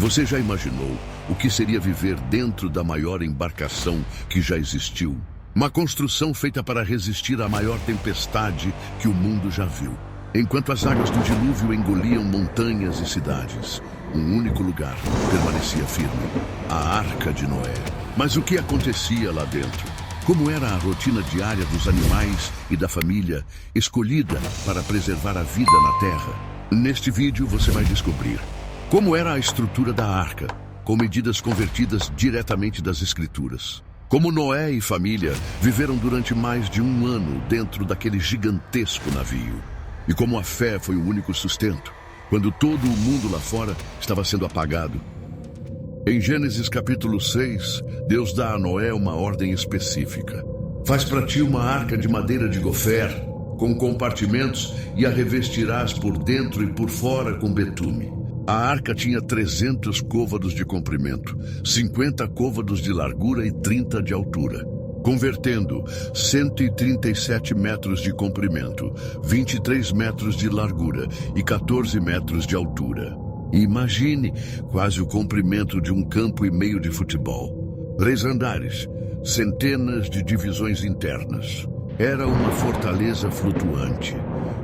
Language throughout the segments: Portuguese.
Você já imaginou o que seria viver dentro da maior embarcação que já existiu? Uma construção feita para resistir à maior tempestade que o mundo já viu. Enquanto as águas do dilúvio engoliam montanhas e cidades, um único lugar permanecia firme: a Arca de Noé. Mas o que acontecia lá dentro? Como era a rotina diária dos animais e da família escolhida para preservar a vida na Terra? Neste vídeo você vai descobrir como era a estrutura da arca, com medidas convertidas diretamente das Escrituras. Como Noé e família viveram durante mais de um ano dentro daquele gigantesco navio. E como a fé foi o único sustento, quando todo o mundo lá fora estava sendo apagado. Em Gênesis capítulo 6, Deus dá a Noé uma ordem específica. Faz para ti uma arca de madeira de gofer, com compartimentos, e a revestirás por dentro e por fora com betume. A arca tinha 300 côvados de comprimento, 50 côvados de largura e 30 de altura, convertendo 137 metros de comprimento, 23 metros de largura e 14 metros de altura. Imagine quase o comprimento de um campo e meio de futebol. 3 andares, centenas de divisões internas. Era uma fortaleza flutuante,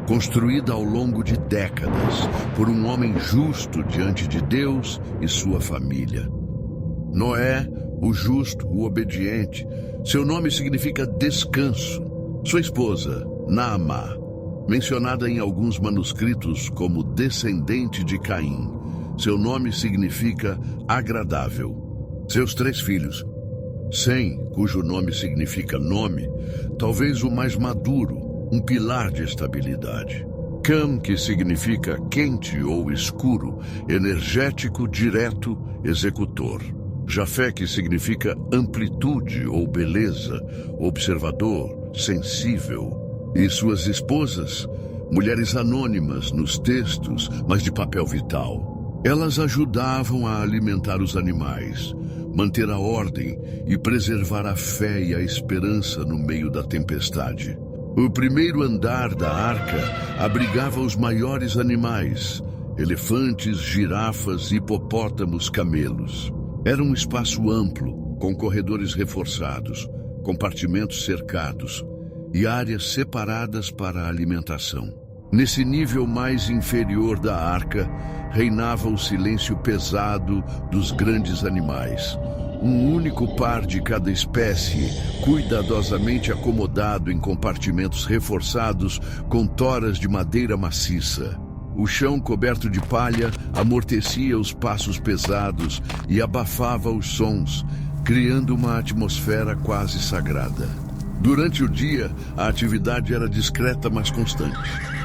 construída ao longo de décadas por um homem justo diante de Deus e sua família. Noé, o justo, o obediente. Seu nome significa descanso. Sua esposa, Naamá, mencionada em alguns manuscritos como descendente de Caim. Seu nome significa agradável. Seus 3 filhos, Sem, cujo nome significa nome, talvez o mais maduro, um pilar de estabilidade. Cam, que significa quente ou escuro, energético, direto, executor. Jafé, que significa amplitude ou beleza, observador, sensível. E suas esposas, mulheres anônimas nos textos, mas de papel vital. Elas ajudavam a alimentar os animais, manter a ordem e preservar a fé e a esperança no meio da tempestade. O primeiro andar da arca abrigava os maiores animais: elefantes, girafas, hipopótamos, camelos. Era um espaço amplo, com corredores reforçados, compartimentos cercados e áreas separadas para a alimentação. Nesse nível mais inferior da arca, reinava o silêncio pesado dos grandes animais. Um único par de cada espécie, cuidadosamente acomodado em compartimentos reforçados com toras de madeira maciça. O chão coberto de palha amortecia os passos pesados e abafava os sons, criando uma atmosfera quase sagrada. Durante o dia, a atividade era discreta, mas constante.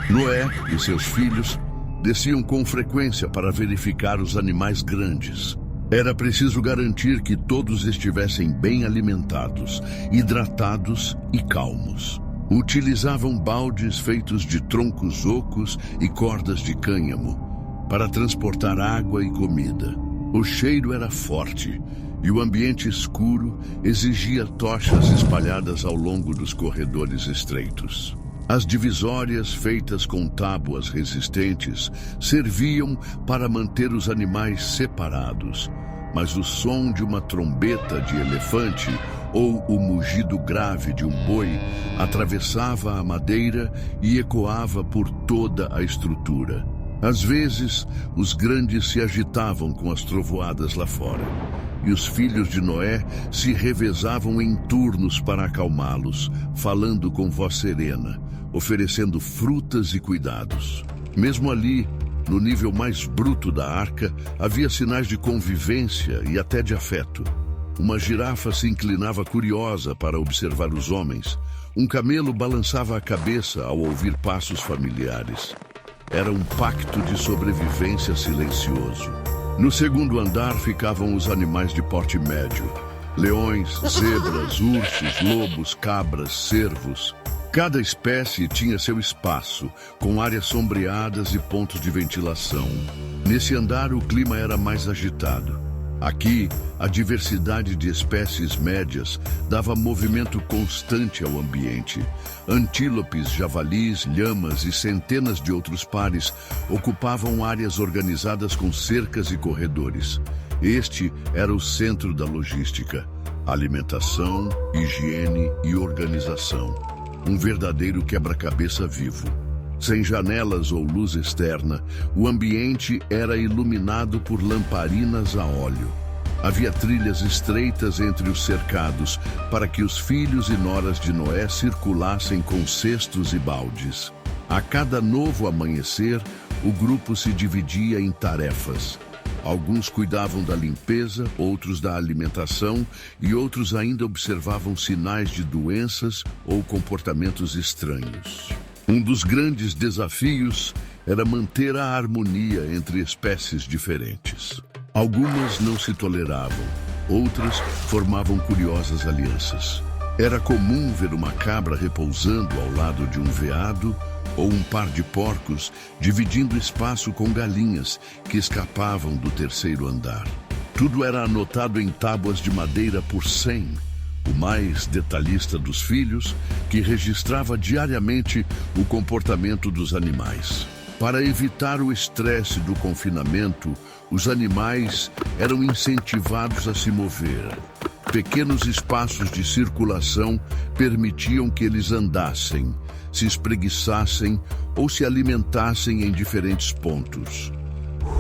Noé e seus filhos desciam com frequência para verificar os animais grandes. Era preciso garantir que todos estivessem bem alimentados, hidratados e calmos. Utilizavam baldes feitos de troncos ocos e cordas de cânhamo para transportar água e comida. O cheiro era forte e o ambiente escuro exigia tochas espalhadas ao longo dos corredores estreitos. As divisórias, feitas com tábuas resistentes, serviam para manter os animais separados, mas o som de uma trombeta de elefante ou o mugido grave de um boi atravessava a madeira e ecoava por toda a estrutura. Às vezes, os grandes se agitavam com as trovoadas lá fora, e os filhos de Noé se revezavam em turnos para acalmá-los, falando com voz serena, oferecendo frutas e cuidados. Mesmo ali, no nível mais bruto da arca, havia sinais de convivência e até de afeto. Uma girafa se inclinava curiosa para observar os homens. Um camelo balançava a cabeça ao ouvir passos familiares. Era um pacto de sobrevivência silencioso. No segundo andar ficavam os animais de porte médio: leões, zebras, ursos, lobos, cabras, cervos. Cada espécie tinha seu espaço, com áreas sombreadas e pontos de ventilação. Nesse andar, o clima era mais agitado. Aqui, a diversidade de espécies médias dava movimento constante ao ambiente. Antílopes, javalis, lhamas e centenas de outros pares ocupavam áreas organizadas com cercas e corredores. Este era o centro da logística: alimentação, higiene e organização. Um verdadeiro quebra-cabeça vivo. Sem janelas ou luz externa, o ambiente era iluminado por lamparinas a óleo. Havia trilhas estreitas entre os cercados para que os filhos e noras de Noé circulassem com cestos e baldes. A cada novo amanhecer, o grupo se dividia em tarefas. Alguns cuidavam da limpeza, outros da alimentação e outros ainda observavam sinais de doenças ou comportamentos estranhos. Um dos grandes desafios era manter a harmonia entre espécies diferentes. Algumas não se toleravam, outras formavam curiosas alianças. Era comum ver uma cabra repousando ao lado de um veado ou um par de porcos dividindo espaço com galinhas que escapavam do terceiro andar. Tudo era anotado em tábuas de madeira por Sem, o mais detalhista dos filhos, que registrava diariamente o comportamento dos animais. Para evitar o estresse do confinamento, os animais eram incentivados a se mover. Pequenos espaços de circulação permitiam que eles andassem, se espreguiçassem ou se alimentassem em diferentes pontos.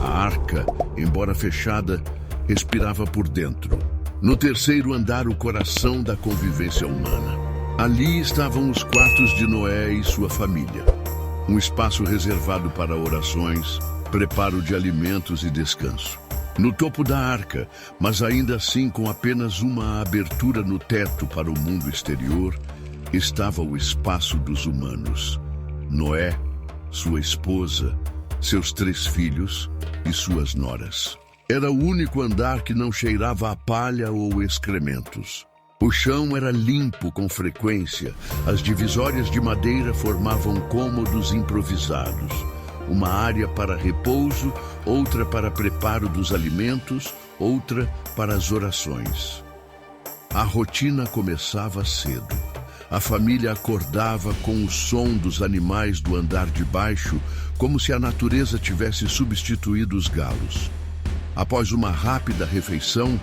A arca, embora fechada, respirava por dentro. No terceiro andar, o coração da convivência humana. Ali estavam os quartos de Noé e sua família. Um espaço reservado para orações, preparo de alimentos e descanso. No topo da arca, mas ainda assim com apenas uma abertura no teto para o mundo exterior, estava o espaço dos humanos. Noé, sua esposa, seus 3 filhos e suas noras. Era o único andar que não cheirava a palha ou excrementos. O chão era limpo com frequência. As divisórias de madeira formavam cômodos improvisados. Uma área para repouso, outra para preparo dos alimentos, outra para as orações. A rotina começava cedo. A família acordava com o som dos animais do andar de baixo, como se a natureza tivesse substituído os galos. Após uma rápida refeição,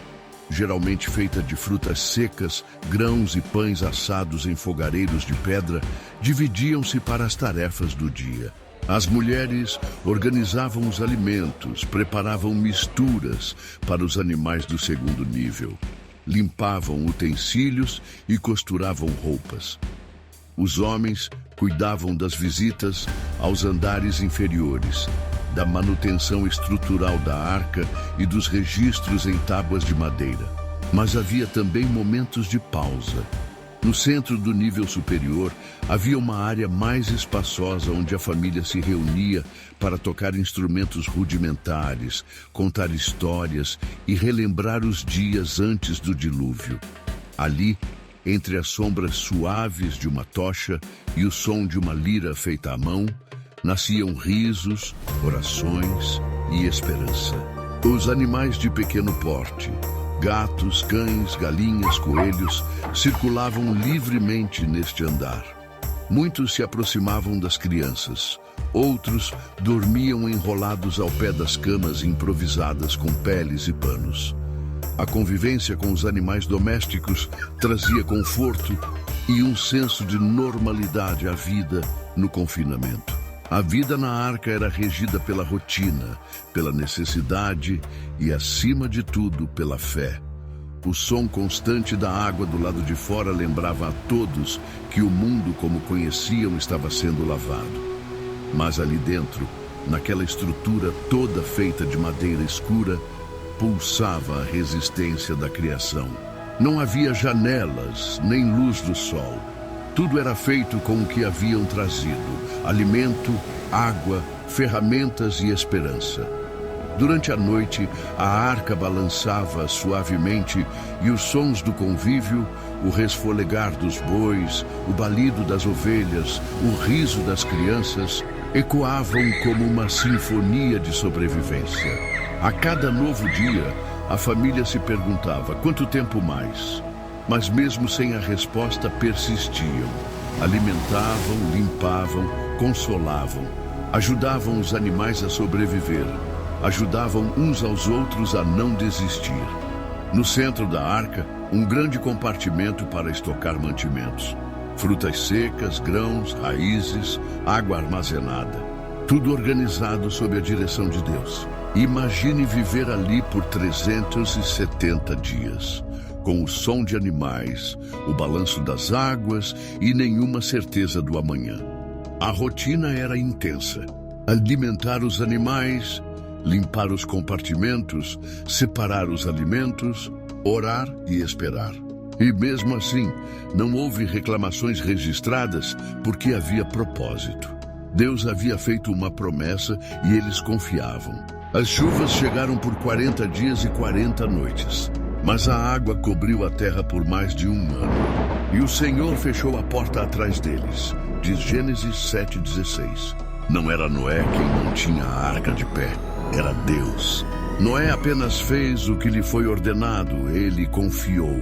geralmente feita de frutas secas, grãos e pães assados em fogareiros de pedra, dividiam-se para as tarefas do dia. As mulheres organizavam os alimentos, preparavam misturas para os animais do segundo nível, limpavam utensílios e costuravam roupas. Os homens cuidavam das visitas aos andares inferiores, da manutenção estrutural da arca e dos registros em tábuas de madeira. Mas havia também momentos de pausa. No centro do nível superior, havia uma área mais espaçosa onde a família se reunia para tocar instrumentos rudimentares, contar histórias e relembrar os dias antes do dilúvio. Ali, entre as sombras suaves de uma tocha e o som de uma lira feita à mão, nasciam risos, orações e esperança. Os animais de pequeno porte, gatos, cães, galinhas, coelhos, circulavam livremente neste andar. Muitos se aproximavam das crianças. Outros dormiam enrolados ao pé das camas improvisadas com peles e panos. A convivência com os animais domésticos trazia conforto e um senso de normalidade à vida no confinamento. A vida na arca era regida pela rotina, pela necessidade e, acima de tudo, pela fé. O som constante da água do lado de fora lembrava a todos que o mundo como conheciam estava sendo lavado. Mas ali dentro, naquela estrutura toda feita de madeira escura, pulsava a resistência da criação. Não havia janelas, nem luz do sol. Tudo era feito com o que haviam trazido: alimento, água, ferramentas e esperança. Durante a noite, a arca balançava suavemente e os sons do convívio, o resfolegar dos bois, o balido das ovelhas, o riso das crianças, ecoavam como uma sinfonia de sobrevivência. A cada novo dia, A família se perguntava: quanto tempo mais? Mas mesmo sem a resposta, persistiam. Alimentavam, limpavam, consolavam, ajudavam os animais a sobreviver, ajudavam uns aos outros a não desistir. No centro da arca, um grande compartimento para estocar mantimentos. Frutas secas, grãos, raízes, água armazenada. Tudo organizado sob a direção de Deus. Imagine viver ali por 370 dias, com o som de animais, o balanço das águas e nenhuma certeza do amanhã. A rotina era intensa. Alimentar os animais, limpar os compartimentos, separar os alimentos, orar e esperar. E mesmo assim, não houve reclamações registradas porque havia propósito. Deus havia feito uma promessa e eles confiavam. As chuvas chegaram por 40 dias e 40 noites, mas a água cobriu a terra por mais de um ano. E o Senhor fechou a porta atrás deles, diz Gênesis 7,16. Não era Noé quem mantinha a arca de pé, era Deus. Noé apenas fez o que lhe foi ordenado, ele confiou,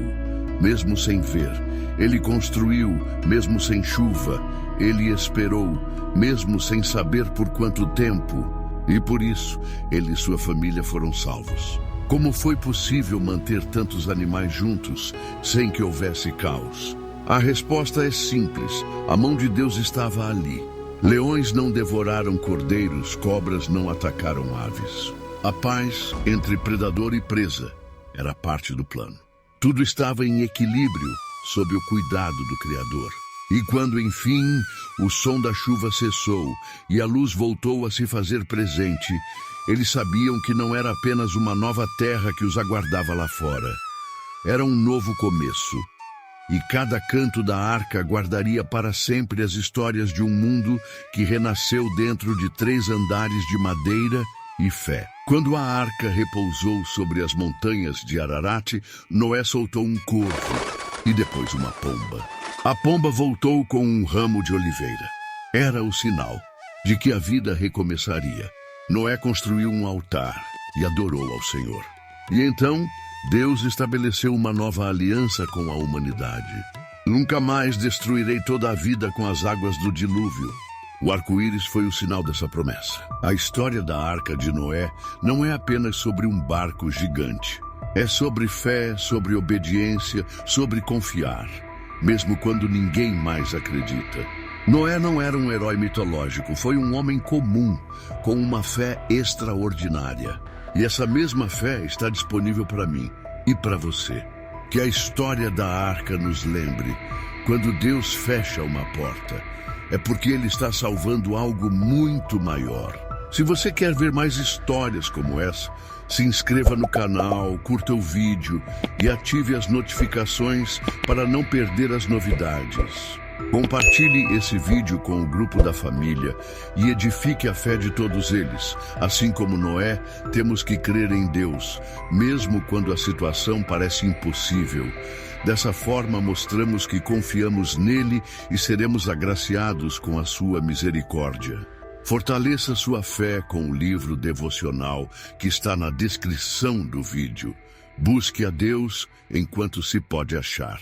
mesmo sem ver. Ele construiu, mesmo sem chuva. Ele esperou, mesmo sem saber por quanto tempo. E por isso, ele e sua família foram salvos. Como foi possível manter tantos animais juntos sem que houvesse caos? A resposta é simples. A mão de Deus estava ali. Leões não devoraram cordeiros, cobras não atacaram aves. A paz entre predador e presa era parte do plano. Tudo estava em equilíbrio sob o cuidado do Criador. E quando, enfim, o som da chuva cessou e a luz voltou a se fazer presente, eles sabiam que não era apenas uma nova terra que os aguardava lá fora. Era um novo começo. E cada canto da arca guardaria para sempre as histórias de um mundo que renasceu dentro de 3 andares de madeira e fé. Quando a arca repousou sobre as montanhas de Ararat, Noé soltou um corvo e depois uma pomba. A pomba voltou com um ramo de oliveira. Era o sinal de que a vida recomeçaria. Noé construiu um altar e adorou ao Senhor. E então, Deus estabeleceu uma nova aliança com a humanidade. Nunca mais destruirei toda a vida com as águas do dilúvio. O arco-íris foi o sinal dessa promessa. A história da Arca de Noé não é apenas sobre um barco gigante. É sobre fé, sobre obediência, sobre confiar, mesmo quando ninguém mais acredita. Noé não era um herói mitológico, foi um homem comum, com uma fé extraordinária. E essa mesma fé está disponível para mim e para você. Que a história da arca nos lembre, quando Deus fecha uma porta, é porque Ele está salvando algo muito maior. Se você quer ver mais histórias como essa, se inscreva no canal, curta o vídeo e ative as notificações para não perder as novidades. Compartilhe esse vídeo com o grupo da família e edifique a fé de todos eles. Assim como Noé, temos que crer em Deus, mesmo quando a situação parece impossível. Dessa forma, mostramos que confiamos nele e seremos agraciados com a sua misericórdia. Fortaleça sua fé com o livro devocional que está na descrição do vídeo. Busque a Deus enquanto se pode achar.